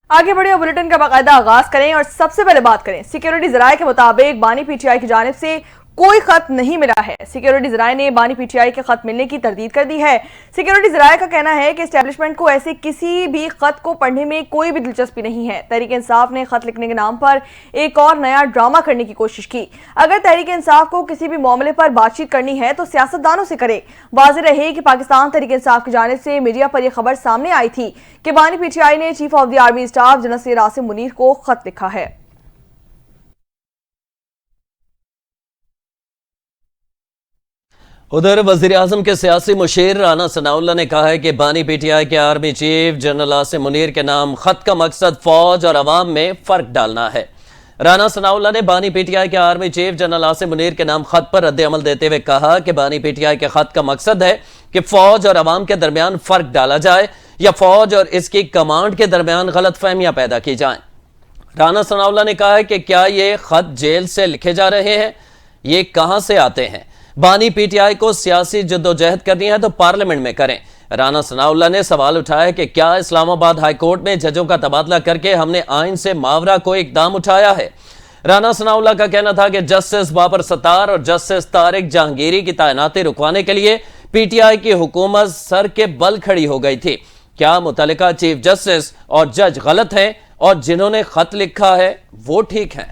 آگے بڑھے اور بلیٹن کا باقاعدہ آغاز کریں اور سب سے پہلے بات کریں سیکیورٹی ذرائع کے مطابق بانی پی ٹی آئی کی جانب سے کوئی خط نہیں ملا ہے۔ سیکیورٹی ذرائع نے بانی پی ٹی آئی کے خط ملنے کی تردید کر دی ہے۔ سیکیورٹی ذرائع کا کہنا ہے کہ اسٹیبلشمنٹ کو ایسے کسی بھی خط کو پڑھنے میں کوئی بھی دلچسپی نہیں ہے۔ تحریک انصاف نے خط لکھنے کے نام پر ایک اور نیا ڈرامہ کرنے کی کوشش کی۔ اگر تحریک انصاف کو کسی بھی معاملے پر بات چیت کرنی ہے تو سیاستدانوں سے کرے۔ واضح رہے کہ پاکستان تحریک انصاف کی جانب سے میڈیا پر یہ خبر سامنے آئی تھی کہ بانی پی ٹی آئی نے chief of the army staff general Syed Asim Munir کو خط لکھا ہے۔ ادھر وزیراعظم کے سیاسی مشیر رانا ثناءاللہ نے کہا ہے کہ بانی پی ٹی آئی کے army chief general Asim Munir کے نام خط کا مقصد فوج اور عوام میں فرق ڈالنا ہے۔ رانا ثناءاللہ نے بانی پی ٹی آئی کے army chief general Asim Munir کے نام خط پر رد عمل دیتے ہوئے کہا کہ بانی پی ٹی آئی کے خط کا مقصد ہے کہ فوج اور عوام کے درمیان فرق ڈالا جائے یا فوج اور اس کی کمانڈ کے درمیان غلط فہمیاں پیدا کی جائیں۔ رانا ثناءاللہ نے کہا ہے کہ کیا یہ خط جیل سے لکھے جا رہے ہیں؟ یہ کہاں سے آتے ہیں؟ بانی پی ٹی آئی کو سیاسی جدوجہد کرنی ہے تو پارلیمنٹ میں کریں۔ رانا ثناءاللہ نے سوال اٹھایا کہ کیا اسلام آباد ہائی کورٹ میں ججوں کا تبادلہ کر کے ہم نے آئین سے ماورا کوئی اقدام اٹھایا ہے؟ رانا ثناءاللہ کا کہنا تھا کہ جسٹس بابر ستار اور جسٹس طارق جہانگیری کی تعیناتی رکوانے کے لیے پی ٹی آئی کی حکومت سر کے بل کھڑی ہو گئی تھی۔ کیا متعلقہ چیف جسٹس اور جج غلط ہیں اور جنہوں نے خط لکھا ہے وہ ٹھیک ہیں؟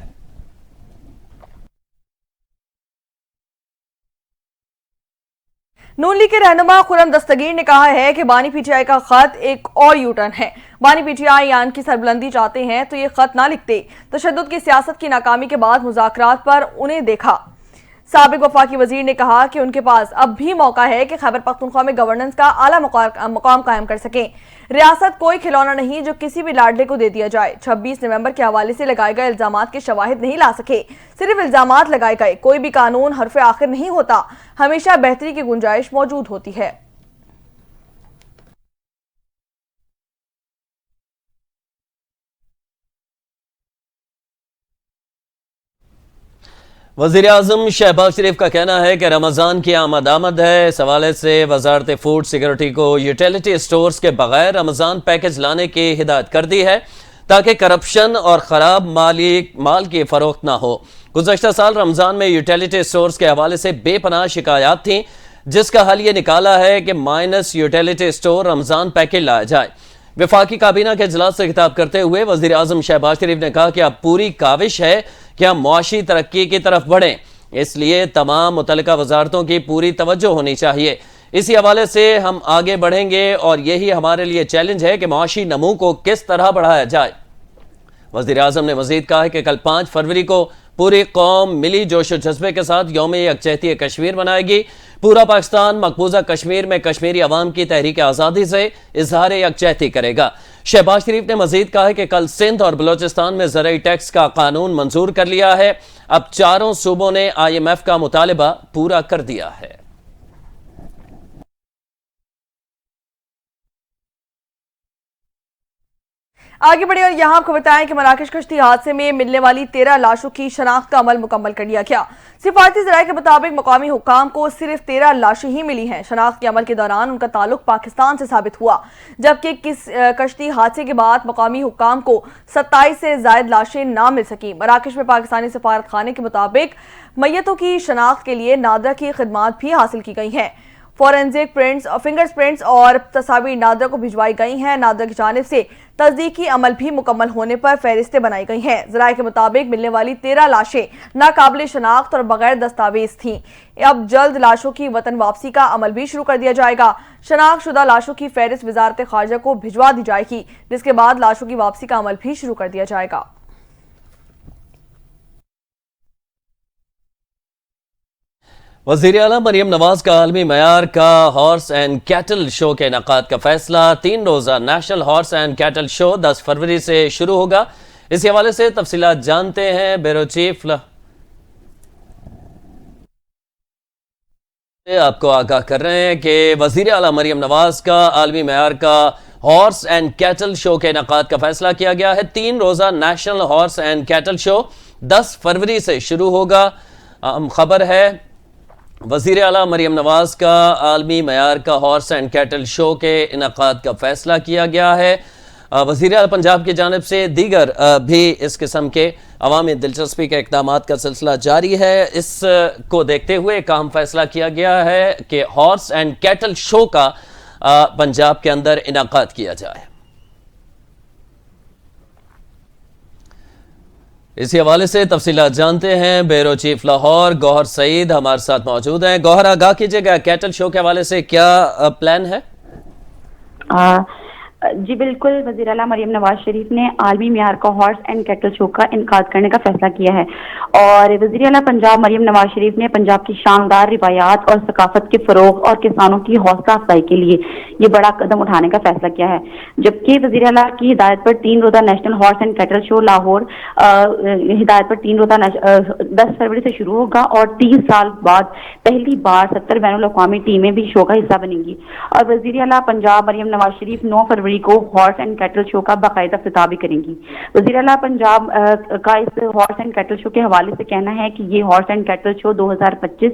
نون لیگ کے رہنما خرم دستگیر نے کہا ہے کہ بانی پی ٹی آئی کا خط ایک اور یو ٹرن ہے۔ بانی پی ٹی آئی آئین کی سربلندی چاہتے ہیں تو یہ خط نہ لکھتے۔ تشدد کی سیاست کی ناکامی کے بعد مذاکرات پر انہیں دیکھا۔ سابق وفاقی وزیر نے کہا کہ ان کے پاس اب بھی موقع ہے کہ خیبر پختونخوا میں گورننس کا اعلیٰ مقام قائم کر سکیں۔ ریاست کوئی کھلونا نہیں جو کسی بھی لاڈلے کو دے دیا جائے۔ 26 نومبر کے حوالے سے لگائے گئے الزامات کے شواہد نہیں لا سکے، صرف الزامات لگائے گئے۔ کوئی بھی قانون حرف آخر نہیں ہوتا، ہمیشہ بہتری کی گنجائش موجود ہوتی ہے۔ وزیراعظم شہباز شریف کا کہنا ہے کہ رمضان کی آمد ہے۔ اس حوالے سے وزارت فوڈ سیکورٹی کو یوٹیلیٹی سٹورز کے بغیر رمضان پیکج لانے کی ہدایت کر دی ہے تاکہ کرپشن اور خراب مال کی فروخت نہ ہو۔ گزشتہ سال رمضان میں یوٹیلیٹی سٹورز کے حوالے سے بے پناہ شکایات تھیں، جس کا حل یہ نکالا ہے کہ مائنس یوٹیلیٹی سٹور رمضان پیکج لایا جائے۔ وفاقی کابینہ کے اجلاس سے خطاب کرتے ہوئے وزیراعظم شہباز شریف نے کہا کہ اب پوری کاوش ہے کہ ہم معاشی ترقی کی طرف بڑھیں، اس لیے تمام متعلقہ وزارتوں کی پوری توجہ ہونی چاہیے۔ اسی حوالے سے ہم آگے بڑھیں گے اور یہی ہمارے لیے چیلنج ہے کہ معاشی نمو کو کس طرح بڑھایا جائے۔ وزیراعظم نے مزید کہا کہ کل 5 فروری کو پوری قوم ملی جوش و جذبے کے ساتھ یوم یکجہتی کشمیر منائے گی۔ پورا پاکستان مقبوضہ کشمیر میں کشمیری عوام کی تحریک آزادی سے اظہار یکجہتی کرے گا۔ شہباز شریف نے مزید کہا کہ کل سندھ اور بلوچستان میں زرعی ٹیکس کا قانون منظور کر لیا ہے۔ اب چاروں صوبوں نے آئی ایم ایف کا مطالبہ پورا کر دیا ہے۔ آگے بڑھے اور یہاں آپ کو بتائیں کہ مراکش کشتی حادثے میں ملنے والی 13 لاشوں کی شناخت کا عمل مکمل کر لیا گیا۔ سفارتی ذرائع کے مطابق مقامی حکام کو صرف 13 لاشیں ہی ملی ہیں۔ شناخت کے عمل کے دوران ان کا تعلق پاکستان سے ثابت ہوا، جبکہ کشتی حادثے کے بعد مقامی حکام کو 27 سے زائد لاشیں نہ مل سکیں۔ مراکش میں پاکستانی سفارت خانے کے مطابق میتوں کی شناخت کے لیے نادرا کی خدمات بھی حاصل کی گئی ہیں۔ فورینزک پرنٹس، فنگر پرنٹس اور تصاویر نادرا کو بھجوائی گئی ہیں۔ نادرا کی جانب سے تصدیقی عمل بھی مکمل ہونے پر فہرستیں بنائی گئی ہیں۔ ذرائع کے مطابق ملنے والی 13 لاشیں ناقابل شناخت اور بغیر دستاویز تھیں۔ اب جلد لاشوں کی وطن واپسی کا عمل بھی شروع کر دیا جائے گا۔ شناخت شدہ لاشوں کی فہرست وزارت خارجہ کو بھجوا دی جائے گی، جس کے بعد لاشوں کی واپسی کا عمل بھی شروع کر دیا جائے گا۔ وزیر اعلیٰ مریم نواز کا عالمی معیار کا ہارس اینڈ کیٹل شو کے انعقاد کا فیصلہ۔ 3 روزہ نیشنل ہارس اینڈ کیٹل شو 10 فروری سے شروع ہوگا۔ اس حوالے سے تفصیلات جانتے ہیں بیورو چیف آپ کو آگاہ کر رہے ہیں کہ وزیر اعلیٰ مریم نواز کا عالمی معیار کا ہارس اینڈ کیٹل شو کے انعقاد کا فیصلہ کیا گیا ہے۔ 3 روزہ نیشنل ہارس اینڈ کیٹل شو 10 فروری سے شروع ہوگا۔ خبر ہے وزیر اعلیٰ مریم نواز کا عالمی معیار کا ہارس اینڈ کیٹل شو کے انعقاد کا فیصلہ کیا گیا ہے۔ वज़ीर आला पंजाब की जानिब से दीगर भी इस किस्म के अवामी दिलचस्पी के इक़दामात का सिलसिला जारी है। इस को देखते हुए एक अहम फैसला किया गया है कि हॉर्स एंड कैटल शो का पंजाब के अंदर इनाकाद किया जाए। इसी हवाले से तफसीलात जानते हैं। ब्यूरो चीफ लाहौर गौहर सईद हमारे साथ मौजूद हैं। गौहर, आगाह कीजिएगा, कैटल शो के हवाले से क्या प्लान है? जी बिल्कुल, वज़ीर आला मरियम नवाज शरीफ ने आलमी मियार का हॉर्स एंड कैटल शो का इनकाद करने का फैसला किया है और वज़ीर आला पंजाब मरियम नवाज शरीफ ने पंजाब की शानदार रिवायात और सकाफत के फरोग और किसानों की हौसला अफजाई के लिए ये बड़ा कदम उठाने का फैसला किया है। जबकि वज़ीर आला की हिदायत पर 3 रोज़ा national horse and cattle show Lahore हिदायत पर 3 रोज़ा 10 फरवरी से शुरू होगा और 30 साल बाद पहली बार 70 बैनुल-अक़वामी टीमें भी शो का हिस्सा बनेंगी। और वज़ीर आला पंजाब मरियम नवाज शरीफ 9 फरवरी को हॉर्स एंड कैटल शो का बाकायदा इफ्तिताह भी करेंगी। वज़ीर आला पंजाब का इस हॉर्स एंड कैटल शो के हवाले से कहना है कि ये हॉर्स एंड कैटल शो 2025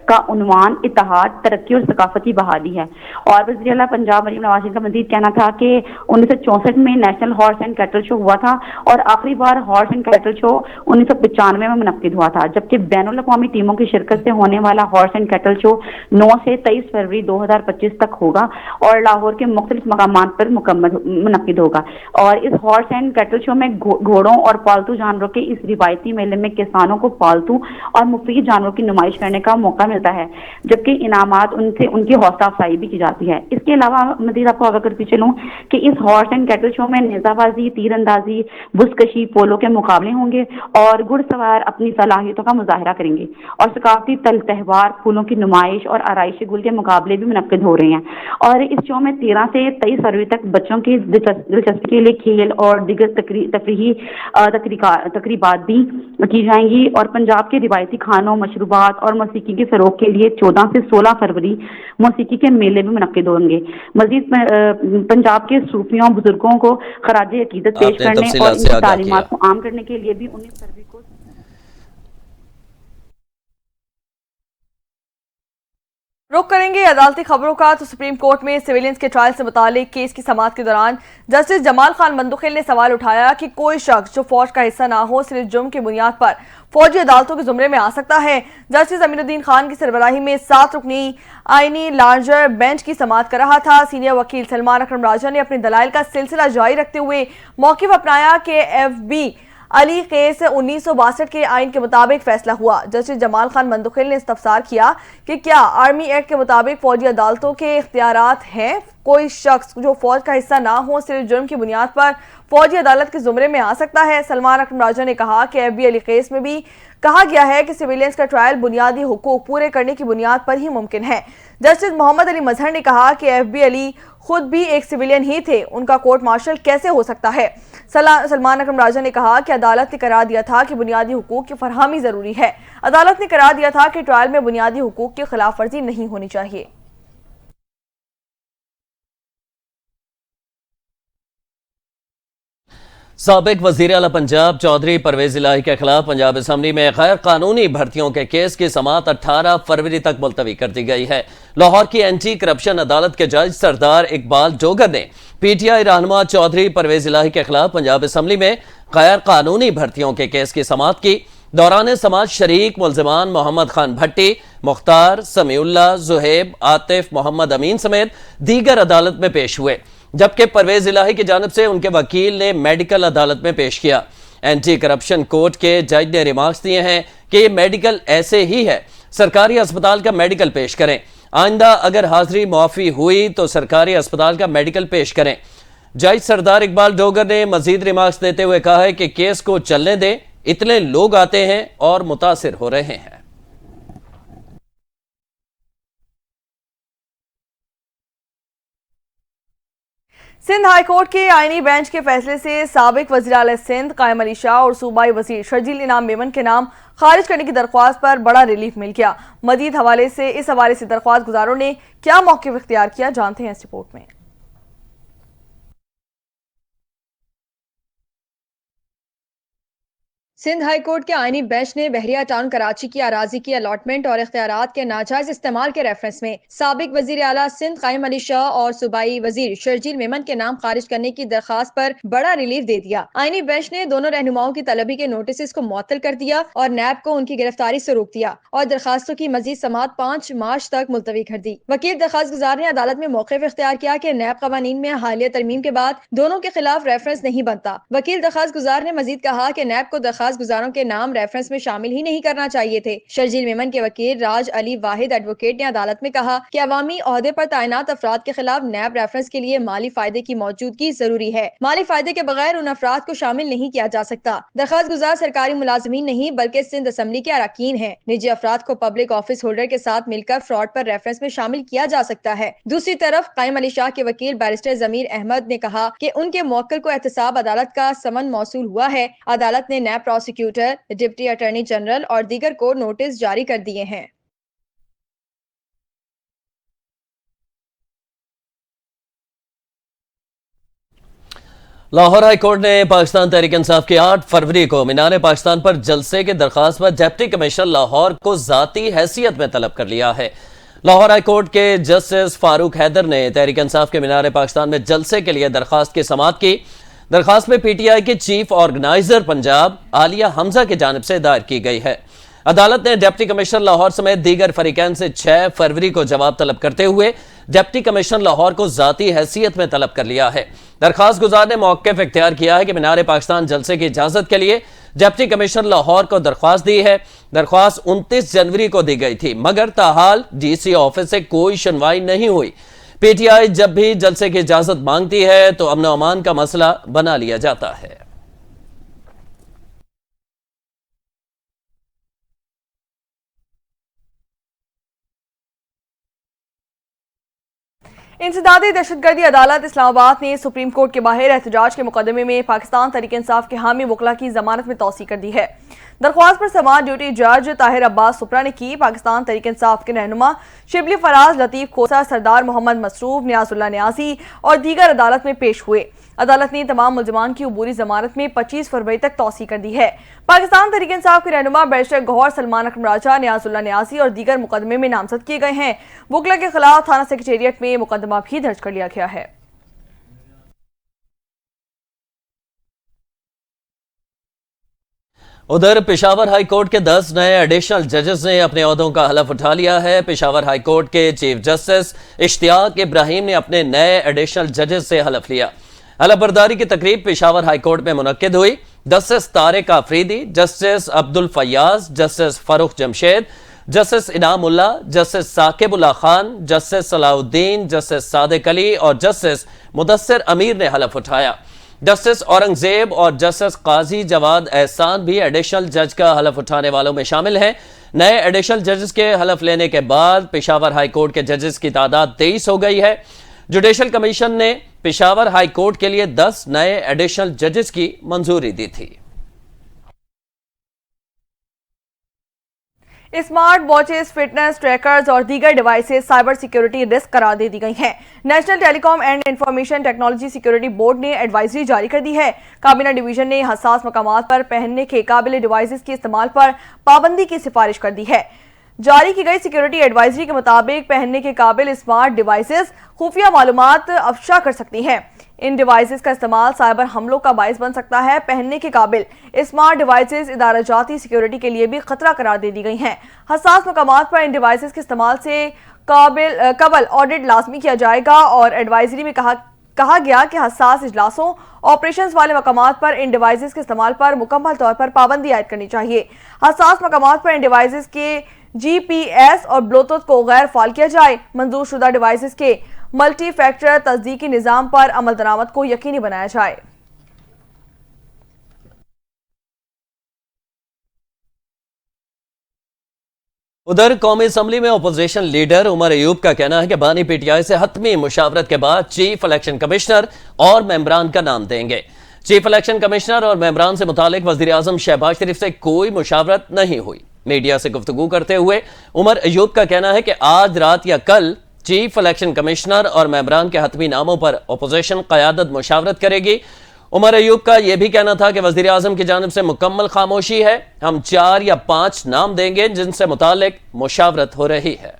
का उन्वान इत्तेहाद, तरक्की और सकाफती बहाली है। और वज़ीर आला पंजाब मरियम नवाज शरीफ का मज़ीद कहना था कि 1964 में national horse and cattle show हुआ था और आखिरी बार हॉर्स एंड कैटल शो 1995 में मुनक्किद हुआ था, जबकि बैनुल-अक़वामी टीमों की शिरकत से होने वाला हॉर्स एंड कैटल शो 9 से 23 फरवरी 2025 तक होगा और लाहौर के मुख्तलिफ मकामात पर मुनक्किद होगा। और इस हॉर्स एंड कैटल शो में घोड़ों और पालतू जानवरों के इस रिवायती मेले में किसानों को पालतू और मुफीद जानवरों की नुमाइश करने का मौका मिलता है, जबकि इनामात उनसे उनकी हौसला अफजाई भी की जाती है। इसके अलावा मज़ीद आपको आगाह करके चलूँ कि इस हॉर्स एंड कैटल शो में नेज़ाबाजी, तीरंदाजी, बुज़कशी, पोलो के मुकाबले होंगे और घुड़सवार अपनी सलाहियतों का मुजाहरा करेंगे और सकाफती त्यौहार, फूलों की नुमाइश और आराइश गुल के मुकाबले भी मुनक्किद हो रहे हैं। और इस शो में 13 से 23 फरवरी तक बच्चों की दिलचस्पी के लिए खेल और दीगर तफरीही तकरीबात भी की जाएंगी और पंजाब के रिवायती खानों, मशरूबात और मौसीकी के फरोग के लिए 14 से 16 फरवरी मौसीकी के मेले भी मुनक्किद होंगे। मजीद पंजाब के सूफियों, बुजुर्गों को खराज अकीदत पेश करने और इनकी तालीमात को आम करने के लिए भी 19 फरवरी को रुख करेंगे अदालती खबरों का। तो सुप्रीम कोर्ट में सिविलियंस के ट्रायल से मुतालिक केस की समाअत के दौरान जस्टिस जमाल खान मंदुखिल ने सवाल उठाया कि कोई शख्स जो फौज का हिस्सा ना हो सिर्फ जुर्म की बुनियाद पर फौजी अदालतों के जुमरे में आ सकता है। जस्टिस अमीनुद्दीन खान की सरबराही में 7 रुकनी आईनी लार्जर बेंच की समाअत कर रहा था। सीनियर वकील सलमान अकरम राजा ने अपने दलाइल का सिलसिला जारी रखते हुए मौक़िफ़ अपनाया कि FB अली केस 1962 के आइन के मुताबिक फैसला हुआ। जस्टिस जमाल खान मंदुखिल ने इस्तफसार किया कि क्या आर्मी एक्ट के मुताबिक फौजी अदालतों के इख्तियारात हैं। कोई शख्स जो फौज का हिस्सा ना हो सिर्फ जुर्म की बुनियाद पर फौजी अदालत के जुमरे में आ सकता है। सलमान अकरम राजा ने कहा कि FB अली केस में भी कहा गया है कि सिविलियंस का ट्रायल बुनियादी हुकूक पूरे करने की बुनियाद पर ही मुमकिन है। जस्टिस मोहम्मद अली मजहर ने कहा कि FB अली खुद भी एक सिविलियन ही थे, उनका कोर्ट मार्शल कैसे हो सकता है। सलमान अकरम राजा ने कहा कि अदालत ने करार दिया था कि बुनियादी हुकूक की फरहमी जरूरी है। अदालत ने करार दिया था कि ट्रायल में बुनियादी हुकूक की खिलाफ वर्जी नहीं होनी चाहिए। साबिक वज़ीर आला पंजाब चौधरी परवेज इलाही के खिलाफ पंजाब असम्बली में गैर कानूनी भर्तियों के केस की समाअत 18 फरवरी तक मुलतवी कर दी गई है। लाहौर की एंटी करप्शन अदालत के जज सरदार इकबाल डोगर ने PTI रहनुमा चौधरी परवेज इलाही के खिलाफ पंजाब असम्बली में गैर कानूनी भर्तियों के केस की समाअत की। दौरान समाज शरीक मुलजमान मोहम्मद खान भट्टी, मुख्तार, समीउल्लाह, जुहेब, आतिफ, मोहम्मद अमीन समेत दीगर अदालत में पेश हुए, जबकि परवेज इलाही की जानिब से उनके वकील ने मेडिकल अदालत में पेश किया। एंटी करप्शन कोर्ट के जज ने रिमार्क्स दिए हैं कि ये मेडिकल ऐसे ही है, सरकारी अस्पताल का मेडिकल पेश करें। आइंदा अगर हाजिरी मुआफी हुई तो सरकारी अस्पताल का मेडिकल पेश करें। जज सरदार इकबाल डोगर ने मजीद रिमार्क्स देते हुए कहा है कि केस को चलने दें, इतने लोग आते हैं और मुतासिर हो रहे हैं। सिंध हाई कोर्ट के आईनी बेंच के फैसले से साबिक वज़ीर आला सिंध कायम अली शाह और सूबाई वज़ीर शर्जील इनाम मेमन के नाम खारिज करने की दरख्वास्त पर बड़ा रिलीफ मिल गया। मजीद इस हवाले से दरख्वास्त गुजारों ने क्या मौक़िफ़ इख्तियार किया, जानते हैं इस रिपोर्ट में। سندھ ہائی کورٹ کے آئینی بینچ نے بحریہ ٹاؤن کراچی کی اراضی کی الاٹمنٹ اور اختیارات کے ناجائز استعمال کے ریفرنس میں سابق وزیر اعلیٰ سندھ قائم علی شاہ اور صوبائی وزیر شرجیل میمن کے نام خارج کرنے کی درخواست پر بڑا ریلیف دے دیا۔ آئینی بینچ نے دونوں رہنماؤں کی طلبی کے نوٹسز کو معطل کر دیا اور نیب کو ان کی گرفتاری سے روک دیا اور درخواستوں کی مزید سماعت 5 مارچ تک ملتوی کر دی۔ وکیل درخواست گزار نے عدالت میں موقف اختیار کیا کہ نیب قوانین میں حالیہ ترمیم کے بعد دونوں کے خلاف ریفرنس نہیں بنتا۔ وکیل درخواست گزار نے مزید کہا کہ نیب کو درخواست گزاروں کے نام ریفرنس میں شامل ہی نہیں کرنا چاہیے تھے۔ شرجیل میمن کے وکیل راج علی واحد ایڈوکیٹ نے عدالت میں کہا کہ عوامی عہدے پر تعینات افراد کے خلاف نیب ریفرنس کے لیے مالی فائدے کی موجودگی ضروری ہے۔ مالی فائدے کے بغیر ان افراد کو شامل نہیں کیا جا سکتا۔ درخواست گزار سرکاری ملازمین نہیں بلکہ سندھ اسمبلی کے اراکین ہیں۔ نجی افراد کو پبلک آفس ہولڈر کے ساتھ مل کر فراڈ پر ریفرنس میں شامل کیا جا سکتا ہے۔ دوسری طرف قائم علی شاہ کے وکیل بیرسٹر ضمیر احمد نے کہا کہ ان کے موکل کو احتساب عدالت کا سمن موصول ہوا ہے۔ عدالت نے NAB prosecutor, deputy attorney general اور دیگر کو نوٹس جاری کر دیے ہیں۔ لاہور ہائی کورٹ نے پاکستان تحریک انصاف کی 8 فروری کو مینار پاکستان پر جلسے کی درخواست پر ڈپٹی کمشنر لاہور کو ذاتی حیثیت میں طلب کر لیا ہے۔ لاہور ہائی کورٹ کے جسٹس فاروق حیدر نے تحریک انصاف کے مینار پاکستان میں جلسے کے لیے درخواست کی سماعت کی۔ درخواست میں پی ٹی آئی کے چیف آرگنائزر پنجاب عالیہ حمزہ کی جانب سے دائر کی گئی ہے۔ عدالت نے ڈپٹی کمشنر لاہور سمیت دیگر فریقین سے 6 فروری کو جواب طلب کرتے ہوئے ڈپٹی کمشنر لاہور کو ذاتی حیثیت میں طلب کر لیا ہے۔ درخواست گزار نے موقف اختیار کیا ہے کہ مینار پاکستان جلسے کی اجازت کے لیے ڈپٹی کمشنر لاہور کو درخواست دی ہے۔ درخواست 29 جنوری کو دی گئی تھی مگر تاحال ڈی سی آفس سے کوئی سنوائی نہیں ہوئی۔ پی ٹی آئی جب بھی جلسے کی اجازت مانگتی ہے تو امن و امان کا مسئلہ بنا لیا جاتا ہے۔ انسدادی دہشت گردی عدالت اسلام آباد نے سپریم کورٹ کے باہر احتجاج کے مقدمے میں پاکستان تحریک انصاف کے حامی وکلاء کی ضمانت میں توسیع کر دی ہے۔ درخواست پر سماعت ڈیوٹی جج طاہر عباس سپرا نے کی۔ پاکستان تحریک انصاف کے رہنما شبلی فراز، لطیف کھوسا، سردار محمد مسروف، نیاز اللہ نیازی اور دیگر عدالت میں پیش ہوئے۔ عدالت نے تمام ملزمان کی عبوری ضمانت میں 25 فروری تک توسیع کر دی ہے۔ پاکستان تحریک انصاف کے رہنما بیرسٹر گوہر سلمان اکرم راجہ، نیاز اللہ نیازی اور دیگر مقدمے میں نامزد کیے گئے ہیں۔ وکلاء کے خلاف تھانہ سیکریٹریٹ میں مقدمہ بھی درج کر لیا گیا ہے۔ ادھر پشاور ہائی کورٹ کے 10 نئے ایڈیشنل ججز نے اپنے عہدوں کا حلف اٹھا لیا ہے۔ پشاور ہائی کورٹ کے چیف جسٹس اشتیاق ابراہیم نے اپنے نئے ایڈیشنل ججز سے حلف لیا۔ حلف برداری کی تقریب پشاور ہائی کورٹ میں منعقد ہوئی۔ جسٹس طارق آفریدی، جسٹس عبد الفیاض، جسٹس فاروق جمشید، جسٹس انعام اللہ، جسٹس ثاقب اللہ خان، جسٹس صلاح الدین، جسٹس صادق علی اور جسٹس مدثر امیر نے حلف اٹھایا۔ جسٹس اورنگزیب اور جسٹس قاضی جواد احسان بھی ایڈیشنل جج کا حلف اٹھانے والوں میں شامل ہیں۔ نئے ایڈیشنل ججز کے حلف لینے کے بعد پشاور ہائی کورٹ کے ججز کی تعداد 23 ہو گئی ہے۔ جوڈیشل کمیشن نے پشاور ہائی کورٹ کے لیے 10 نئے ایڈیشنل ججز کی منظوری دی تھی۔ اسمارٹ واچز، فٹنس ٹریکرز اور دیگر ڈیوائسز سائبر سیکیورٹی رسک قرار دے دی گئی ہیں۔ National telecom and information technology security board نے ایڈوائزری جاری کر دی ہے۔ کابینہ ڈویژن نے حساس مقامات پر پہننے کے قابل ڈیوائسز کے استعمال پر پابندی کی سفارش کر دی ہے۔ جاری کی گئی سیکیورٹی ایڈوائزری کے مطابق پہننے کے قابل اسمارٹ ڈیوائسز خفیہ معلومات افشا کر سکتی ہیں۔ ان ڈیوائسز کا استعمال سائبر حملوں کا باعث بن سکتا ہے۔ پہننے کے قابل اسمارٹ ڈیوائسز ادارہ جاتی سیکیورٹی کے لیے بھی خطرہ قرار دے دی گئی ہیں۔ حساس مقامات پر ان ڈیوائسز کے استعمال سے قبل آڈٹ لازمی کیا جائے گا اور ایڈوائزری میں کہا گیا کہ حساس اجلاسوں، آپریشنز والے مقامات پر ان ڈیوائسز کے استعمال پر مکمل طور پر پابندی عائد کرنی چاہیے۔ حساس مقامات پر ان ڈیوائسز کے جی پی ایس اور بلوٹوتھ کو غیر فعال کیا جائے۔ منظور شدہ ڈیوائسز کے ملٹی فیکٹر تصدیقی نظام پر عمل درآمد کو یقینی بنایا جائے۔ ادھر قومی اسمبلی میں اپوزیشن لیڈر عمر ایوب کا کہنا ہے کہ بانی پی ٹی آئی سے حتمی مشاورت کے بعد چیف الیکشن کمشنر اور ممبران کا نام دیں گے۔ چیف الیکشن کمشنر اور ممبران سے متعلق وزیر اعظم شہباز شریف سے کوئی مشاورت نہیں ہوئی۔ میڈیا سے گفتگو کرتے ہوئے عمر ایوب کا کہنا ہے کہ آج رات یا کل چیف الیکشن کمشنر اور ممبران کے حتمی ناموں پر اپوزیشن قیادت مشاورت کرے گی۔ عمر ایوب کا یہ بھی کہنا تھا کہ وزیر اعظم کی جانب سے مکمل خاموشی ہے، ہم 4 یا 5 نام دیں گے جن سے متعلق مشاورت ہو رہی ہے۔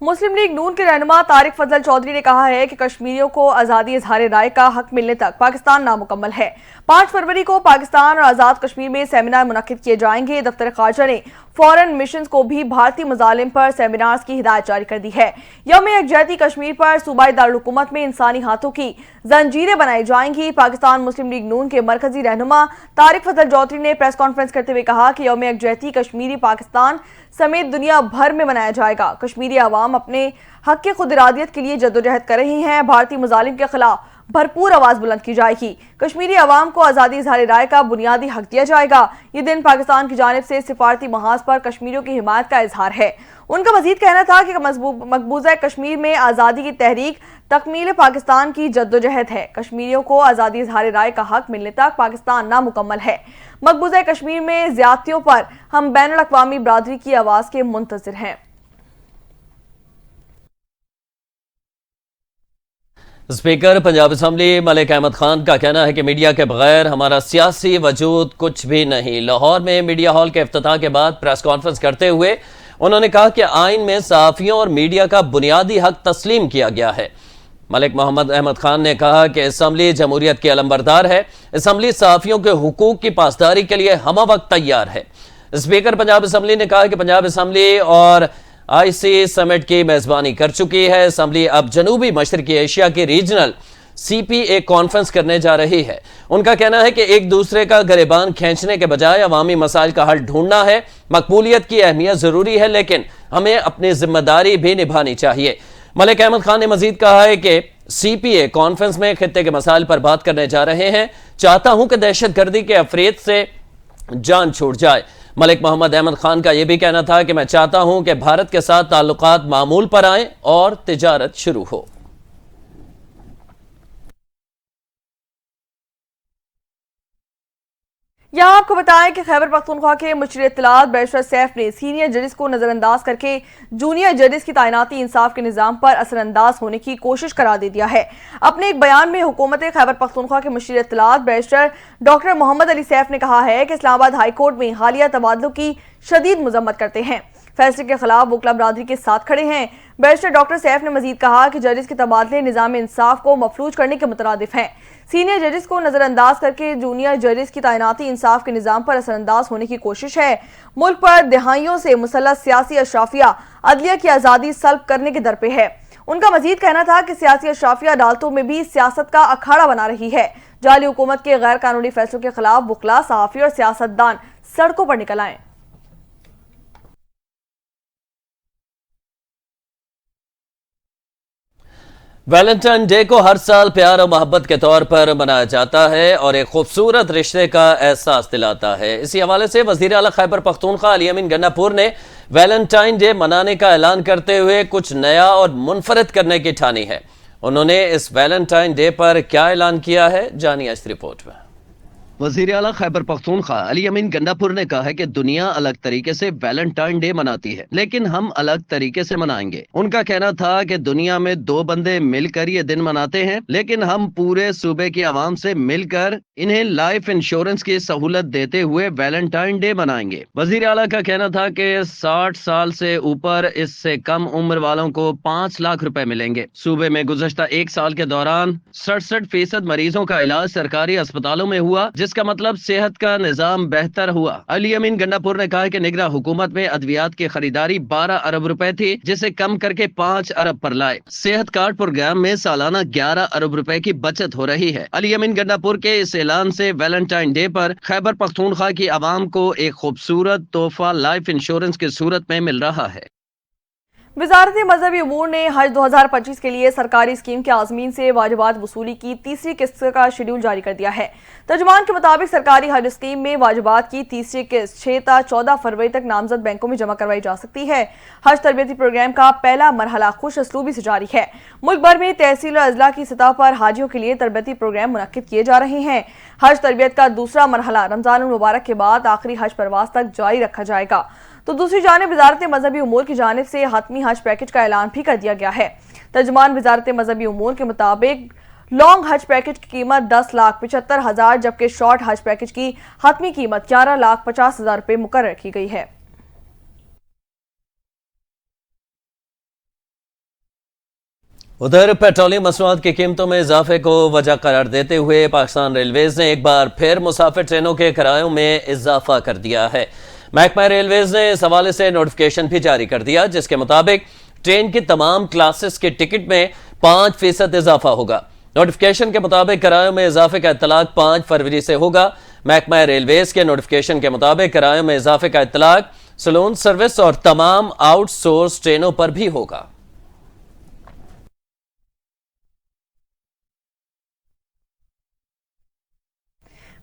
مسلم لیگ نون کے رہنما طارق فضل چودھری نے کہا ہے کہ کشمیریوں کو آزادی اظہار رائے کا حق ملنے تک پاکستان نامکمل ہے۔ 5 فروری کو پاکستان اور آزاد کشمیر میں سیمینار منعقد کیے جائیں گے۔ دفتر خارجہ نے فورن مشنز کو بھی بھارتی مظالم پر سیمینارز کی ہدایت جاری کر دی ہے۔ یوم یکجہتی کشمیر پر صوبائی دارالحکومت میں انسانی ہاتھوں کی زنجیریں بنائی جائیں گی۔ پاکستان مسلم لیگ نون کے مرکزی رہنما طارق فضل چودھری نے پریس کانفرنس کرتے ہوئے کہا کہ یوم یکجہتی کشمیری پاکستان سمیت دنیا بھر میں منایا جائے گا۔ کشمیری عوام اپنے حق کی خود ارادیت کے لیے جدوجہد کر رہی ہیں۔ بھارتی مظالم کے خلاف بھرپور آواز بلند کی جائے گی۔ کشمیری عوام کو آزادی اظہار رائے کا بنیادی حق دیا جائے گا۔ یہ دن پاکستان کی جانب سے سفارتی محاذ پر کشمیریوں کی حمایت کا اظہار ہے۔ ان کا مزید کہنا تھا کہ مقبوضہ کشمیر میں آزادی کی تحریک تکمیل پاکستان کی جدوجہد ہے۔ کشمیریوں کو آزادی اظہار رائے کا حق ملنے تک پاکستان نامکمل ہے۔ مقبوضہ کشمیر میں زیادتیوں پر ہم بین الاقوامی برادری کی آواز کے منتظر ہیں۔ اسپیکر پنجاب اسمبلی ملک احمد خان کا کہنا ہے کہ میڈیا کے بغیر ہمارا سیاسی وجود کچھ بھی نہیں۔ لاہور میں میڈیا ہال کے افتتاح کے بعد پریس کانفرنس کرتے ہوئے انہوں نے کہا کہ آئین میں صحافیوں اور میڈیا کا بنیادی حق تسلیم کیا گیا ہے۔ ملک محمد احمد خان نے کہا کہ اسمبلی جمہوریت کی علمبردار ہے۔ اسمبلی صحافیوں کے حقوق کی پاسداری کے لیے ہمہ وقت تیار ہے۔ اسپیکر پنجاب اسمبلی نے کہا کہ پنجاب اسمبلی اور آئی سی سمٹ کی میزبانی کر چکی ہے۔ اسمبلی اب جنوبی مشرقی ایشیا کی ریجنل CPA کانفرنس کرنے جا رہی ہے۔ ان کا کہنا ہے کہ ایک دوسرے کا گریبان کھینچنے کے بجائے عوامی مسائل کا حل ڈھونڈنا ہے۔ مقبولیت کی اہمیت ضروری ہے لیکن ہمیں اپنی ذمہ داری بھی نبھانی چاہیے۔ ملک احمد خان نے مزید کہا ہے کہ CPA کانفرنس میں خطے کے مسائل پر بات کرنے جا رہے ہیں۔ چاہتا ہوں کہ دہشت گردی کے افریط سے جان چھوٹ جائے۔ ملک محمد احمد خان کا یہ بھی کہنا تھا کہ میں چاہتا ہوں کہ بھارت کے ساتھ تعلقات معمول پر آئیں اور تجارت شروع ہو۔ یہاں آپ کو بتائیں کہ خیبر پختونخوا کے مشیر اطلاعات بیرسٹر سیف نے سینئر ججز کو نظر انداز کر کے جونیئر ججز کی تعیناتی انصاف کے نظام پر اثر انداز ہونے کی کوشش قرار دے دیا ہے۔ اپنے ایک بیان میں حکومت خیبر پختونخوا کے مشیر اطلاعات بیرسٹر ڈاکٹر محمد علی سیف نے کہا ہے کہ اسلام آباد ہائی کورٹ میں حالیہ تبادلوں کی شدید مذمت کرتے ہیں۔ فیصلے کے خلاف وکلا برادری کے ساتھ کھڑے ہیں۔ بیرسٹر ڈاکٹر سیف نے مزید کہا کہ ججز کے تبادلے نظام انصاف کو مفلوج کرنے کے مترادف ہیں۔ سینئر ججز کو نظر انداز کر کے جونیئر ججز کی تعیناتی انصاف کے نظام پر اثر انداز ہونے کی کوشش ہے۔ ملک پر دہائیوں سے مسلط سیاسی اشرافیہ عدلیہ کی آزادی سلب کرنے کے در پہ ہے۔ ان کا مزید کہنا تھا کہ سیاسی اشرافیہ عدالتوں میں بھی سیاست کا اکھاڑا بنا رہی ہے۔ جعلی حکومت کے غیر قانونی فیصلوں کے خلاف وکلا، صحافی اور سیاستدان سڑکوں پر نکل آئیں۔ ویلنٹائن ڈے کو ہر سال پیار و محبت کے طور پر منایا جاتا ہے اور ایک خوبصورت رشتے کا احساس دلاتا ہے۔ اسی حوالے سے وزیر اعلیٰ خیبر پختونخوا علی امین گنڈا پور نے ویلنٹائن ڈے منانے کا اعلان کرتے ہوئے کچھ نیا اور منفرد کرنے کی ٹھانی ہے۔ انہوں نے اس ویلنٹائن ڈے پر کیا اعلان کیا ہے، جانیے اس رپورٹ میں۔ وزیر اعلیٰ خیبر پختونخوا علی امین گنڈا پور نے کہا ہے کہ دنیا الگ طریقے سے ویلنٹائن ڈے مناتی ہے لیکن ہم الگ طریقے سے منائیں گے۔ ان کا کہنا تھا کہ دنیا میں 2 بندے مل کر یہ دن مناتے ہیں لیکن ہم پورے صوبے کی عوام سے مل کر انہیں لائف انشورنس کی سہولت دیتے ہوئے ویلنٹائن ڈے منائیں گے۔ وزیر اعلیٰ کا کہنا تھا کہ 60 سال سے اوپر اس سے کم عمر والوں کو 5 لاکھ روپے ملیں گے۔ صوبے میں گزشتہ 1 سال کے دوران 67% مریضوں کا علاج سرکاری اسپتالوں میں ہوا، جس کا مطلب صحت کا نظام بہتر ہوا۔ علی امین گنڈا پور نے کہا کہ نگراں حکومت میں ادویات کی خریداری 12 ارب روپے تھی جسے کم کر کے 5 ارب پر لائے۔ صحت کارڈ پروگرام میں سالانہ 11 ارب روپے کی بچت ہو رہی ہے۔ علی امین گنڈا پور کے اس اعلان سے ویلنٹائن ڈے پر خیبر پختونخوا کی عوام کو ایک خوبصورت تحفہ لائف انشورنس کی صورت میں مل رہا ہے۔ وزارت مذہبی امور نے حج 2025 کے لیے سرکاری اسکیم کے عازمین سے واجبات وصولی کی تیسری قسط کا شیڈول جاری کر دیا ہے۔ ترجمان کے مطابق سرکاری حج اسکیم میں واجبات کی تیسری قسط 6 تا 14 فروری تک نامزد بینکوں میں جمع کروائی جا سکتی ہے۔ حج تربیتی پروگرام کا پہلا مرحلہ خوش اسلوبی سے جاری ہے۔ ملک بھر میں تحصیل اور اضلاع کی سطح پر حاجیوں کے لیے تربیتی پروگرام منعقد کیے جا رہے ہیں۔ حج تربیت کا دوسرا مرحلہ رمضان المبارک کے بعد آخری حج پرواز تک جاری رکھا جائے گا۔ तो दूसरी जानिब वजारत मजहबी उमूर की जानिब से हतमी हज पैकेज का ऐलान भी कर दिया गया है। तर्जुमान वजारत मजहबी उमूर के मुताबिक लॉन्ग हज पैकेज की कीमत 10,75,000 जबकि शॉर्ट हज पैकेज की हतमी कीमत 11,50,000 रुपये मुकर्रर की गई है। उधर पेट्रोलियम मसनूआत की कीमतों में इजाफे को वजह करार देते हुए पाकिस्तान रेलवेज ने एक बार फिर मुसाफिर ट्रेनों के किरायों में इजाफा कर दिया है। महकमा रेलवेज ने इस हवाले से नोटिफिकेशन भी जारी कर दिया, जिसके मुताबिक ट्रेन की तमाम क्लासेस के टिकट में 5% इजाफा होगा। नोटिफिकेशन के मुताबिक किरायों में इजाफे का इत्तलाक 5 फरवरी से होगा। महकमा रेलवेज के नोटिफिकेशन के मुताबिक किरायों में इजाफे का इत्तलाक सलून सर्विस और तमाम आउटसोर्स ट्रेनों पर भी होगा।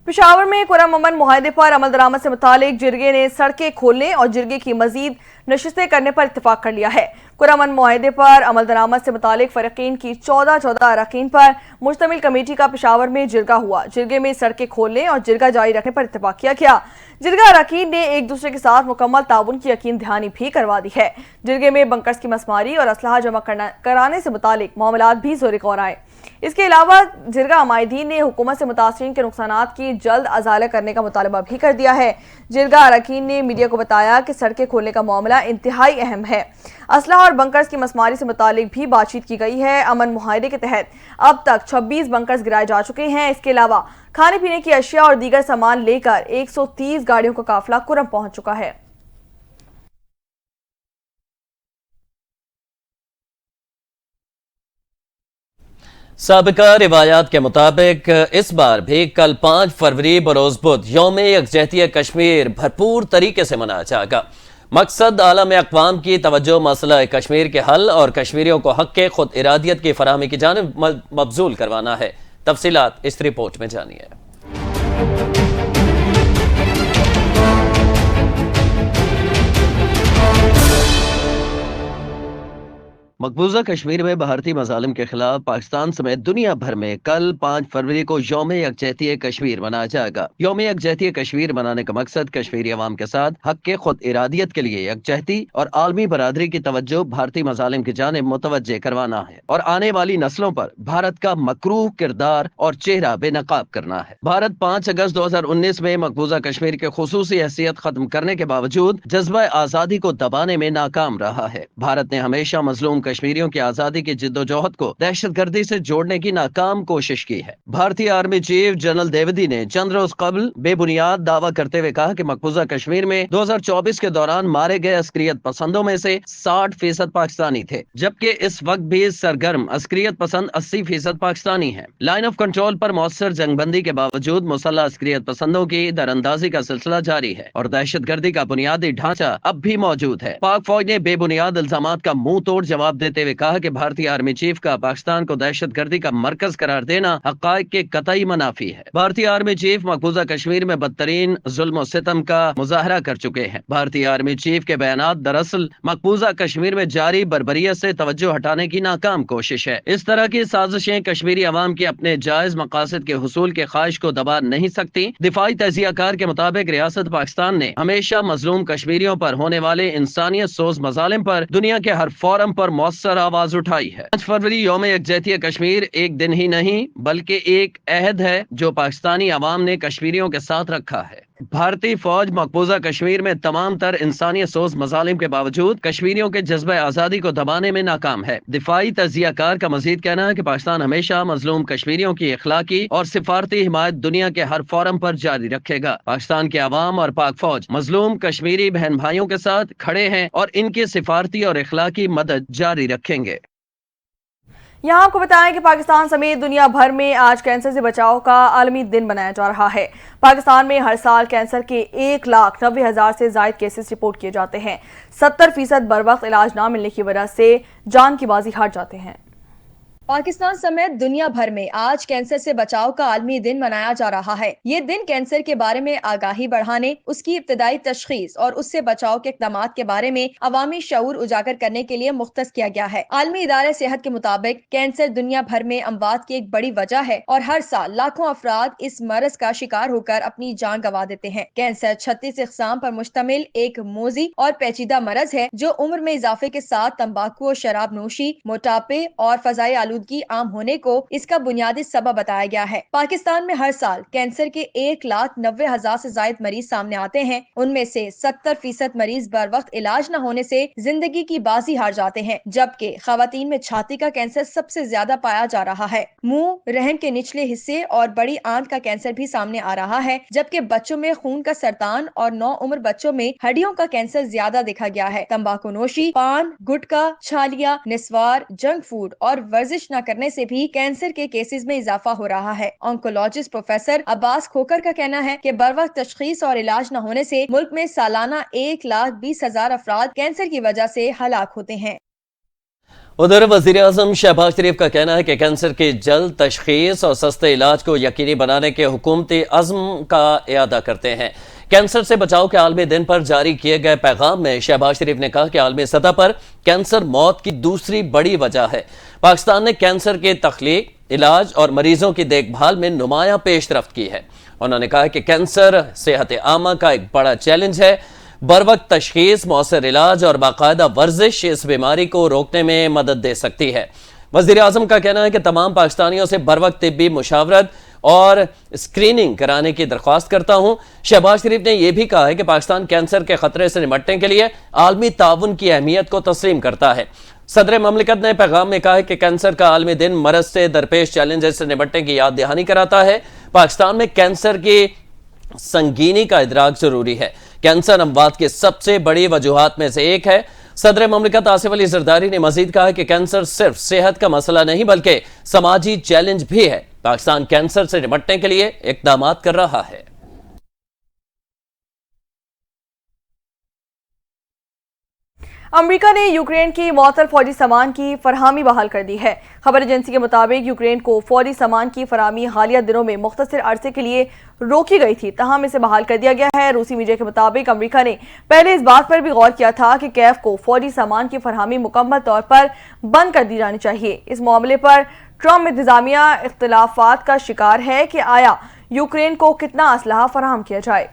पेशावर में कुराम अमन मुआहदे पर अमल दरामद से मुतालिक जिरगे ने सड़कें खोलने और जिरगे की मजीद नशिस्तें करने पर इत्तेफाक कर लिया है। कुराम अमन मुआहदे पर अमल दरामद से मुतालिक फरीकीन की 14 अरकान पर मुश्तमिल कमेटी का पेशावर में जिरगा हुआ। जिरगे में सड़कें खोलने और जिरगा जारी रखने पर इत्तेफाक किया गया। जिरगा अरकान ने एक दूसरे के साथ मुकम्मल ताउन की यकीन दहानी भी करवा दी है। जिरगे में बंकर्स की मसमारी और असलहा जमा कराने से मुतालिक मामलात भी जोर गौर आए। इसके अलावा जिरगा अमायदीन ने हुकूमत से मुतासरीन के नुकसानात की जल्द अजाला करने का मुतालबा भी कर दिया है। जिरगा अरकान ने मीडिया को बताया कि सड़कें खोलने का मामला इंतहाई अहम है। असलहा और बंकर्स की मसमारी से मुतालिक भी बातचीत की गई है। अमन मुआहदे के तहत अब तक 26 बंकर्स गिराए जा चुके हैं। इसके अलावा खाने पीने की अशिया और दीगर सामान लेकर 130 गाड़ियों का काफिला कुरम पहुंच चुका है। साबिका रिवायात के मुताबिक इस बार भी कल 5 फरवरी बरोज बुध यौम यकजहती कश्मीर भरपूर तरीके से मनाया जाएगा। मकसद आलम अक़वाम की तवज्जो मसला कश्मीर के हल और कश्मीरियों को हक के खुद इरादियत की फराहमी की जानिब मबजूल करवाना है। तफसीलात इस रिपोर्ट में जानिए। मकबूजा कश्मीर में भारतीय मजालिम के खिलाफ पाकिस्तान समेत दुनिया भर में कल 5 फरवरी को यौम यकजहती कश्मीर मनाया जाएगा। यौम यकजहती कश्मीर मनाने का मकसद कश्मीरी अवाम के साथ हक के खुद इरादियत के लिए यकजहती और आलमी बरादरी की तवज्जो भारतीय मजालिम की जानिब मुतवज्जे करवाना है और आने वाली नस्लों पर भारत का मकरूह किरदार और चेहरा बेनकाब करना है। भारत 5 अगस्त 2019 में मकबूजा कश्मीर के खुसूसी हैसियत खत्म करने के बावजूद जज्बा आजादी को दबाने में नाकाम रहा है। भारत ने हमेशा मजलूम कश्मीरियों की आजादी की जिद्दोजहद को दहशतगर्दी से जोड़ने की नाकाम कोशिश की है। भारतीय आर्मी चीफ जनरल द्विवेदी ने चंद रोज कबल बेबुनियाद दावा करते हुए कहा कि मकबूजा कश्मीर में 2024 के दौरान मारे गए अस्करियत पसंदों में से 60% पाकिस्तानी थे, जबकि इस वक्त भी सरगर्म अस्करियत पसंद 80% पाकिस्तानी है। लाइन ऑफ कंट्रोल पर मौसर जंगबंदी के बावजूद मुसल्लह अस्करियत पसंदों की दरअंदाजी का सिलसिला जारी है और दहशतगर्दी का बुनियादी ढांचा अब भी मौजूद है। पाक फौज ने बेबुनियाद इल्जामात का मुंह तोड़ जवाब देते हुए कहा कि भारतीय आर्मी चीफ का पाकिस्तान को दहशतगर्दी का मरकज करार देना हक़ाइक़ के कतई मनाफी है। भारतीय आर्मी चीफ मकबूजा कश्मीर में बदतरीन जुल्म और सितम का मुजाहरा कर चुके हैं। भारतीय आर्मी चीफ के बयानात दरअसल मकबूजा कश्मीर में जारी बर्बरियत से तवज्जो हटाने की नाकाम कोशिश है। इस तरह की साजिशें कश्मीरी अवाम की अपने जायज मकासद के हुसूल के ख्वाहिश को दबा नहीं सकती। दिफाई तजियाकार के मुताबिक रियासत पाकिस्तान ने हमेशा मजलूम कश्मीरियों पर होने वाले इंसानियत सोज मजालिम पर दुनिया के हर फोरम पर मौसर आवाज उठाई है। 5 फरवरी यौम यकजहती कश्मीर एक दिन ही नहीं बल्कि एक अहद है जो पाकिस्तानी अवाम ने कश्मीरियों के साथ रखा है। भारतीय फौज मकबूजा कश्मीर में तमाम तर इंसानियत सोज मजालिम के बावजूद कश्मीरियों के जज्बे आजादी को दबाने में नाकाम है। दिफाई तजियाकार का मजीद कहना है कि पाकिस्तान हमेशा मजलूम कश्मीरियों की इखलाकी और सिफारती हिमायत दुनिया के हर फोरम पर जारी रखेगा। पाकिस्तान के अवाम और पाक फौज मजलूम कश्मीरी बहन भाइयों के साथ खड़े हैं और इनकी सिफारती और इखलाकी मदद जारी रखेंगे। यहाँ आपको बताएं कि पाकिस्तान समेत दुनिया भर में आज कैंसर से बचाव का आलमी दिन मनाया जा रहा है। पाकिस्तान में हर साल कैंसर के 1,90,000 से ज्यादा केसेस रिपोर्ट किए जाते हैं। 70% बर वक्त इलाज ना मिलने की वजह से जान की बाजी हार जाते हैं। पाकिस्तान समेत दुनिया भर में आज कैंसर से बचाव का आलमी दिन मनाया जा रहा है। ये दिन कैंसर के बारे में आगाही बढ़ाने, उसकी इब्तदाई तशखीस और उससे बचाव के इक़दाम के बारे में अवामी शऊर उजागर करने के लिए मुख्तस किया गया है। आलमी इदारे सेहत के मुताबिक कैंसर दुनिया भर में अमवात की एक बड़ी वजह है और हर साल लाखों अफराद इस मरज का शिकार होकर अपनी जान गंवा देते हैं। कैंसर 36 इक़साम पर मुश्तमिल एक मोजी और पेचीदा मरज है जो उम्र में इजाफे के साथ तंबाकू और शराब नोशी, मोटापे और फजाई आलूदगी आम होने को इसका बुनियादी सबब बताया गया है। पाकिस्तान में हर साल कैंसर के 1,90,000 से ज्यादा मरीज सामने आते हैं। उनमें से 70% मरीज बर वक्त इलाज न होने से जिंदगी की बाजी हार जाते हैं, जबकि खवातीन में छाती का कैंसर सबसे ज्यादा पाया जा रहा है। मुंह, रहन के निचले हिस्से और बड़ी आंत का कैंसर भी सामने आ रहा है, जबकि बच्चों में खून का सरतान और 9 उम्र बच्चों में हड्डियों का कैंसर ज्यादा देखा गया है। तंबाकू नोशी, पान, गुटखा, छालिया, निस्वार, जंक फूड और वर्जिश न करने से भी कैंसर के केसेस में इजाफा हो रहा है। ऑन्कोलॉजिस्ट प्रोफेसर अब्बास खोकर का कहना है कि बर वक्त तशखीस और इलाज न होने से मुल्क में सालाना 1,20,000 अफराद कैंसर की वजह से हलाक होते हैं। उधर वज़ीर आज़म शहबाज शरीफ का कहना है कि कैंसर की जल्द तशखीस और सस्ते इलाज को यकीनी बनाने के हुकूमती अज़्म का इयादा करते हैं। कैंसर से बचाव के आलमी दिन पर जारी किए गए पैगाम में शहबाज शरीफ ने कहा कि आलमी सतह पर कैंसर मौत की दूसरी बड़ी वजह है। पाकिस्तान ने कैंसर के तख्लीक, इलाज और मरीजों की देखभाल में नुमायां पेशरफ्त की है। उन्होंने कहा कि कैंसर सेहत आमा का एक बड़ा चैलेंज है। बर वक्त तशखीस, मौसर इलाज और बाकायदा वर्जिश इस बीमारी को रोकने में मदद दे सकती है। वज़ीर आज़म का कहना है कि तमाम पाकिस्तानियों से बर वक्त तिब्बी मुशावरत और स्क्रीनिंग कराने की दरख्वास्त करता हूं। शहबाज शरीफ ने यह भी कहा है कि पाकिस्तान कैंसर के खतरे से निपटने के लिए आलमी ताउन की अहमियत को तस्लीम करता है। सदर ममलिकत ने पैगाम में कहा है कि कैंसर का आलमी दिन मरज से दरपेश चैलेंजेस से निपटने की याद दहानी कराता है। पाकिस्तान में कैंसर की संगीनी का इदराक जरूरी है। कैंसर अमवात की सबसे बड़ी वजूहात में से एक है। सदर ममलिकत आसिफ अली जरदारी ने मजीद कहा कि कैंसर सिर्फ सेहत का मसला नहीं बल्कि समाजी चैलेंज भी है। पाकिस्तान कैंसर से निपटने के लिए इक़दाम कर रहा है। अमेरिका ने यूक्रेन की मअतल फौजी सामान की फरहमी बहाल कर दी है। खबर एजेंसी के मुताबिक यूक्रेन को फौजी सामान की फरहमी हालिया दिनों में मुख्तसर अरसे के लिए रोकी गई थी, तहम इसे बहाल कर दिया गया है। रूसी मीडिया के मुताबिक अमेरिका ने पहले इस बात पर भी गौर किया था कि कैफ को फौजी सामान की फरहमी मुकम्मल तौर पर बंद कर दी जानी चाहिए। इस मामले पर ट्रम्प इंतजामिया इख्तिलाफात का शिकार है कि आया यूक्रेन को कितना असलहा फराहम किया जाए।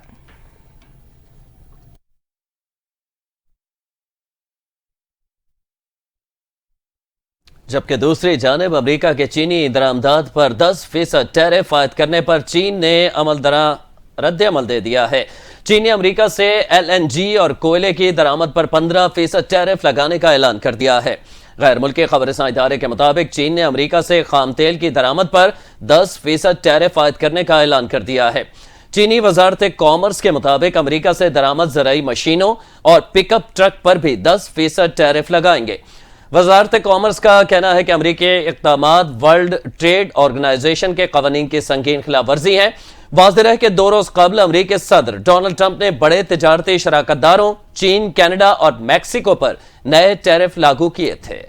जबकि दूसरी जानिब अमेरिका के चीनी दरामदाद पर 10% टैरिफ आयद करने पर चीन ने रद्द अमल दे दिया है। चीन ने अमेरिका से LNG और कोयले की दरामद पर 15% टैरिफ लगाने का ऐलान कर दिया है। गैर मुल्की खबरसां इदारे के मुताबिक चीन ने अमेरिका से खाम तेल की दरामद पर 10% टैरिफ आयद करने का ऐलान कर दिया है। चीनी वजारत कॉमर्स के मुताबिक अमेरिका से दरामद ज़राई मशीनों और पिकअप ट्रक पर भी 10% टैरिफ लगाएंगे। वजारत कॉमर्स का कहना है कि अमेरिकी इक़दामात वर्ल्ड ट्रेड ऑर्गेनाइजेशन के कवानीन की संगीन खिलाफ वर्जी है। वाज़ेह है कि 2 रोज कबल अमेरिकी सदर डोनाल्ड ट्रंप ने बड़े तिजारती शराकतदारों चीन, कनाडा और मैक्सिको पर नए टैरिफ लागू किए थे।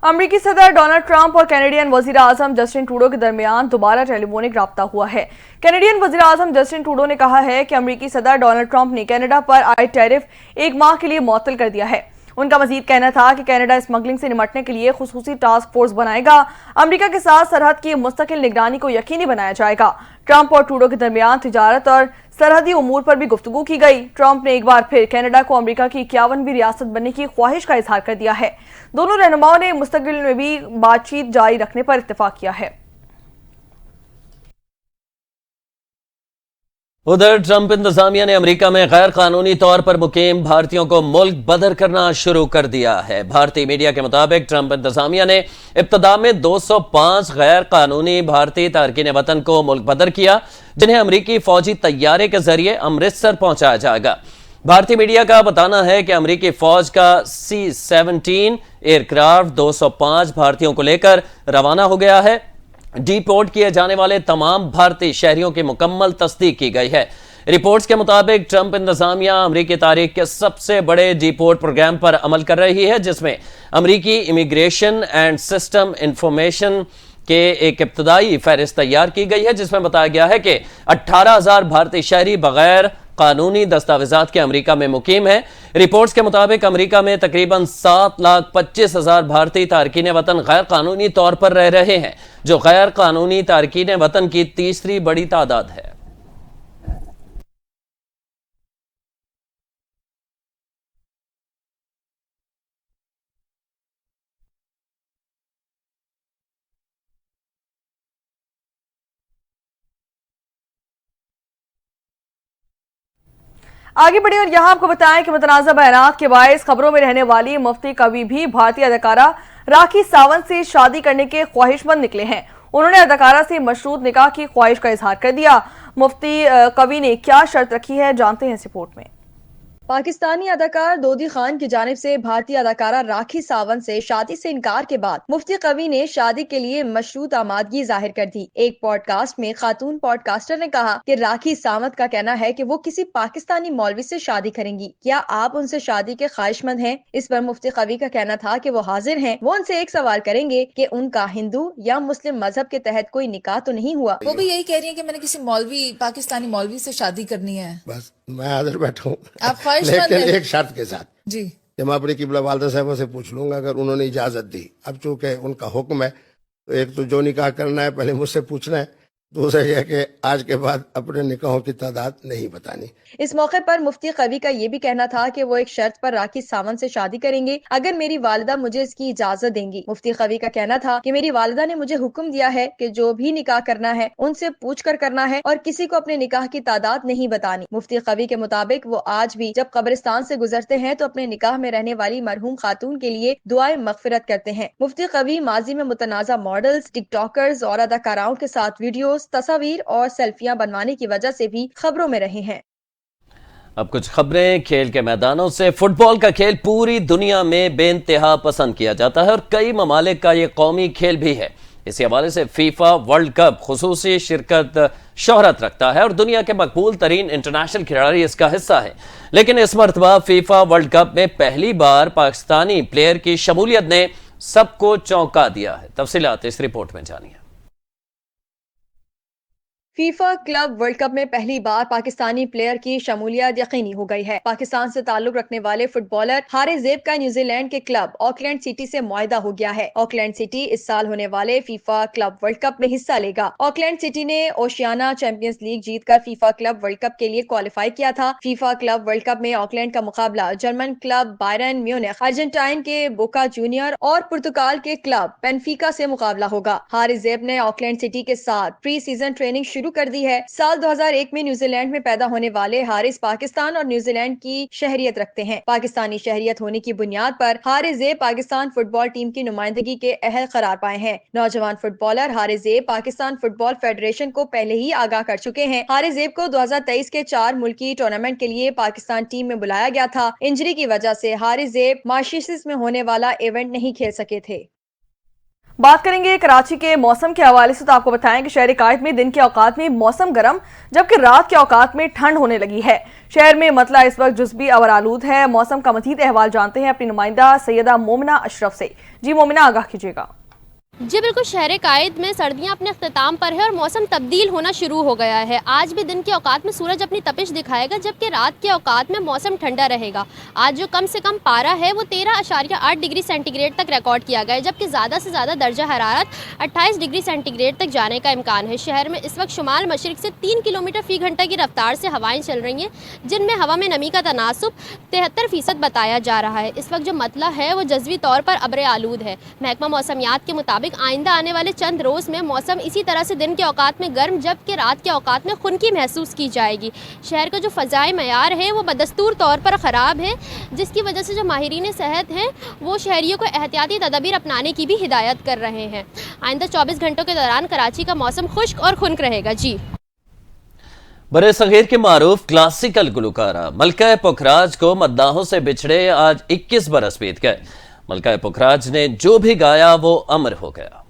अमरीकी सदर डोनाल्ड ट्रंप और कैनेडियन वजीर आजम जस्टिन ट्रूडो के दरमियान दोबारा टेलीफोनिक राब्ता हुआ है। कैनेडियन वजीर आजम जस्टिन ट्रूडो ने कहा है कि अमरीकी सदर डोनाल्ड ट्रंप ने कनाडा पर आए टैरिफ 1 माह के लिए मुअत्तल कर दिया है। उनका मजीद कहना था कि कनाडा स्मगलिंग से निपटने के लिए खुसूसी टास्क फोर्स बनाएगा। अमेरिका के साथ सरहद की मुस्तकिल निगरानी को यकीनी बनाया जाएगा। ट्रंप और ट्रूडो के दरमियान तिजारत और सरहदी उमूर पर भी गुफ्तगू की गई। ट्रंप ने एक बार फिर कनाडा को अमेरिका की 51वीं रियासत बनने की ख्वाहिश का इजहार कर दिया है। दोनों रहनुमाओं ने मुस्तकिल में भी बातचीत जारी रखने पर इत्तेफाक किया है। उधर ट्रंप इंतजामिया ने अमेरिका में गैर कानूनी तौर पर मुकीम भारतीयों को मुल्क बदर करना शुरू कर दिया है। भारतीय मीडिया के मुताबिक ट्रंप इंतजामिया ने इब्तदा में 205 गैर कानूनी भारतीय तारकीन वतन को मुल्क बदर किया, जिन्हें अमेरिकी फौजी तैयारे के जरिए अमृतसर पहुंचाया जाएगा। भारतीय मीडिया का बताना है कि अमेरिकी फौज का C-17 एयरक्राफ्ट 205 भारतीयों को लेकर रवाना हो गया है। डिपोर्ट किए जाने वाले तमाम भारतीय शहरियों की मुकम्मल तस्दीक की गई है। रिपोर्ट्स के मुताबिक ट्रंप इंतजामिया अमरीकी तारीख के सबसे बड़े डिपोर्ट प्रोग्राम पर अमल कर रही है, जिसमें अमरीकी इमिग्रेशन एंड सिस्टम इंफॉर्मेशन के एक इब्तदाई फहरिस्त तैयार की गई है, जिसमें बताया गया है कि 18,000 भारतीय शहरी बगैर कानूनी दस्तावेजात के अमरीका में मुकीम है। रिपोर्ट्स के मुताबिक अमरीका में तकरीबन 7,25,000 भारतीय तारकीन वतन गैर कानूनी तौर पर रह रहे हैं, जो गैर कानूनी तारकीन वतन की तीसरी बड़ी तादाद है। आगे बढ़े और यहाँ आपको बताएं कि मुतनाज़ा बयानात के बायस खबरों में रहने वाली मुफ्ती कवि भी भारतीय अदाकारा राखी सावंत से शादी करने के ख्वाहिशमंद निकले हैं। उन्होंने अदाकारा से मशरूत निकाह की ख्वाहिश का इजहार कर दिया। मुफ्ती कवि ने क्या शर्त रखी है, जानते हैं इस रिपोर्ट में। पाकिस्तानी अदाकार दोदी खान की जानिब से भारतीय अदाकारा राखी सावंत से शादी से इनकार के बाद मुफ्ती कवि ने शादी के लिए मशरूत आमादगी जाहिर कर दी। एक पॉडकास्ट में खातून पॉडकास्टर ने कहा कि राखी सावंत का कहना है कि वो किसी पाकिस्तानी मौलवी से शादी करेंगी, क्या आप उनसे शादी के ख्वाहिशमंद हैं? इस पर मुफ्ती कवि का कहना था कि वो हाजिर हैं। वो उनसे एक सवाल करेंगे कि उनका हिंदू या मुस्लिम मजहब के तहत कोई निकाह तो नहीं हुआ। वो भी यही कह रही है कि मैंने किसी मौलवी, पाकिस्तानी मौलवी से शादी करनी है। बस मैं हाजिर बैठा हूँ, आप ख्वाहिशमंद लेकिन हैं? एक शर्त के साथ जी, कि मैं अपनी किबला वालदा साहबा से पूछ लूंगा, अगर उन्होंने इजाजत दी। अब चूंकि उनका हुक्म है, तो एक तो जो निकाह करना है पहले मुझसे पूछना है, दूसरा यह कि आज के बाद अपने निकाहों की तादाद नहीं बतानी। इस मौके पर मुफ्ती कवि का ये भी कहना था कि वो एक शर्त पर राखी सावंत से शादी करेंगे, अगर मेरी वालिदा मुझे इसकी इजाजत देंगी। मुफ्ती कवि का कहना था कि मेरी वालिदा ने मुझे हुक्म दिया है कि जो भी निकाह करना है उनसे पूछ कर करना है और किसी को अपने निकाह की तादाद नहीं बतानी। मुफ्ती कवि के मुताबिक वो आज भी जब कब्रिस्तान से गुजरते हैं तो अपने निकाह में रहने वाली मरहूम खातून के लिए दुआएं मगफिरत करते हैं। मुफ्ती कवि माजी में मुतनाज़ा मॉडल्स, टिकटॉकर्स और अदाकाराओं के साथ वीडियोस, तस्वीर और सेल्फियां बनवाने की वजह से भी खबरों में रहे हैं। अब कुछ खबरें खेल के मैदानों से। फुटबॉल का खेल पूरी दुनिया में बेइंतहा पसंद किया जाता है और कई ममालिक का ये कौमी खेल भी है। इसी हवाले से फीफा वर्ल्ड कप खुसूसी शिरकत शोहरत रखता है और दुनिया के मकबूल तरीन इंटरनेशनल खिलाड़ी इसका हिस्सा है। लेकिन इस मरतबा फीफा वर्ल्ड कप में पहली बार पाकिस्तानी प्लेयर की शमूलियत ने सबको चौंका दिया है। तफसीलात इस रिपोर्ट में जानिए। फीफा क्लब वर्ल्ड कप में पहली बार पाकिस्तानी प्लेयर की शमूलियत यकीनी हो गई है। पाकिस्तान से ताल्लुक रखने वाले फुटबॉलर हारिस ज़ेब का न्यूजीलैंड के क्लब ऑकलैंड सिटी से मुआहदा हो गया है। ऑकलैंड सिटी इस साल होने वाले फीफा क्लब वर्ल्ड कप में हिस्सा लेगा। ऑकलैंड सिटी ने ओशियाना चैंपियंस लीग जीतकर फीफा क्लब वर्ल्ड कप के लिए क्वालिफाई किया था। फीफा क्लब वर्ल्ड कप में ऑकलैंड का मुकाबला German club Byron Munich, Argentine के बोका जूनियर और पुर्तगाल के क्लब बेनफिका से मुकाबला होगा। हारिस ज़ेब ने ऑकलैंड सिटी के साथ प्री सीजन ट्रेनिंग शुरू कर दी है। साल 2001 में न्यूजीलैंड में पैदा होने वाले हारिस पाकिस्तान और न्यूजीलैंड की शहरियत रखते हैं। पाकिस्तानी शहरियत होने की बुनियाद पर हारिस ज़ेब पाकिस्तान फुटबॉल टीम की नुमाइंदगी के अहल करार पाए हैं। नौजवान footballer Haris ज़ेब Pakistan football federation को पहले ही आगाह कर चुके हैं। हारिस ज़ेब को 2023 के 4 मुल्की टूर्नामेंट के लिए पाकिस्तान टीम में बुलाया गया था। इंजरी की वजह से हारिस ज़ेब मॉरिशस में होने वाला इवेंट नहीं खेल सके थे। बात करेंगे कराची के मौसम के हवाले से, तो आपको बताएं कि शहर कायद में दिन के औकात में मौसम गर्म जबकि रात के औकात में ठंड होने लगी है। शहर में मतला इस वक्त जुज़बी अवर आलूद है। मौसम का मज़ीद अहवाल जानते हैं अपनी नुमाइंदा सैयदा मोमिना अशरफ से। जी मोमिना, आगाह कीजिएगा। जी बिल्कुल, शहर कायद में सर्दियां अपने अख्ताम पर है और मौसम तब्दील होना शुरू हो गया है। आज भी दिन के औकात में सूरज अपनी तपिश दिखाएगा जबकि रात के औकात में मौसम ठंडा रहेगा। आज जो कम से कम पारा है वो 13.8 डिग्री सेंटीग्रेड तक रिकॉर्ड किया गया है, जबकि ज़्यादा से ज़्यादा दर्जा हरारत 28 डिग्री सेंटीग्रेड तक जाने का इम्कान है। शहर में इस वक्त शुमाल मशरिक से 3 किलोमीटर फ़ी घंटा की रफ्तार से हवाएँ चल रही हैं, जिनमें हवा में नमी का तनासुब 73% बताया जा रहा है। इस वक्त जो मतला है वो जज़वी तौर पर अब्र आलूद है। महकमा मौसमियात के मुताबिक आइंदा आने वाले चंद रोज में मौसम इसी तरह से दिन के औकात में गर्म जबकि रात के औकात में खुनकी महसूस की जाएगी। शहर का जो फ़ज़ाई मयार है वो बदस्तूर तौर पर ख़राब है, जिसकी वजह से जो माहिरीन सेहत हैं वो शहरियों को एहतियाती तदबीर अपनाने की भी हिदायत कर रहे हैं। आइंदा 24 घंटों के दौरान कराची का मौसम खुश्क और खुनक रहेगा। जी बरे सगीर के मारूफ क्लासिकल गुलकारा मलका पुखराज को मद्दाहों से बिछड़े आज 21 बरस बीत गए। मलका पुखराज ने जो भी गाया वो अमर हो गया।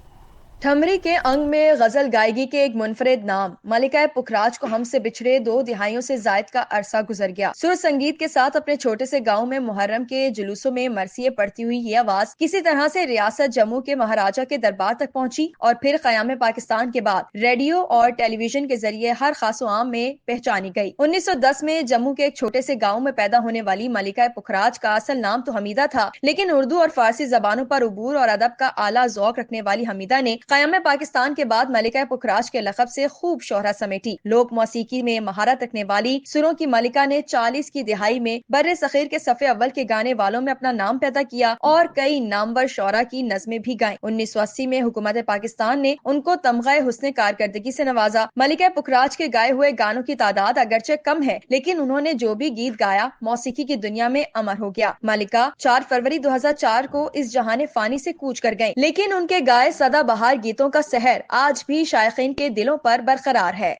ठमरी के अंग में गजल गायकी के एक मुनफरिद नाम मलिका पुखराज को हमसे बिछड़े 2 दिहाइयों से जायद का अरसा गुजर गया। सुर संगीत के साथ अपने छोटे से गांव में मुहर्रम के जुलूसों में मरसिये पढ़ती हुई ये आवाज किसी तरह से रियासत जम्मू के महाराजा के दरबार तक पहुंची और फिर क़याम पाकिस्तान के बाद रेडियो और टेलीविजन के जरिए हर खास आम में पहचानी गई। 1910 में जम्मू के एक छोटे से गाँव में पैदा होने वाली मलिका पुखराज का असल नाम तो हमीदा था, लेकिन उर्दू और फारसी जबानों पर उबूर और अदब का आला ज़ौक़ रखने वाली हमीदा ने क़याम पाकिस्तान के बाद मलिका पुखराज के लक़ब से खूब शोहरत समेटी। लोक मौसीकी में महारत रखने वाली सुरों की मलिका ने 40 की दिहाई में बर्रे सग़ीर के सफ़े अव्वल के गाने वालों में अपना नाम पैदा किया और कई नामवर शौरा की नज़में भी गायीं। 1980 में हुकूमत पाकिस्तान ने उनको तमग़े हुस्न कारकर्दगी से नवाजा। मलिका पुखराज के गाए हुए गानों की तादाद अगरचे कम है, लेकिन उन्होंने जो भी गीत गाया मौसीकी की दुनिया में अमर हो गया। मलिका 4 फरवरी 2004 को इस जहाने फानी से कूच कर गयीं, लेकिन उनके गाए सदाबहार गीतों का सहर आज भी शायकीन के दिलों पर बरकरार है।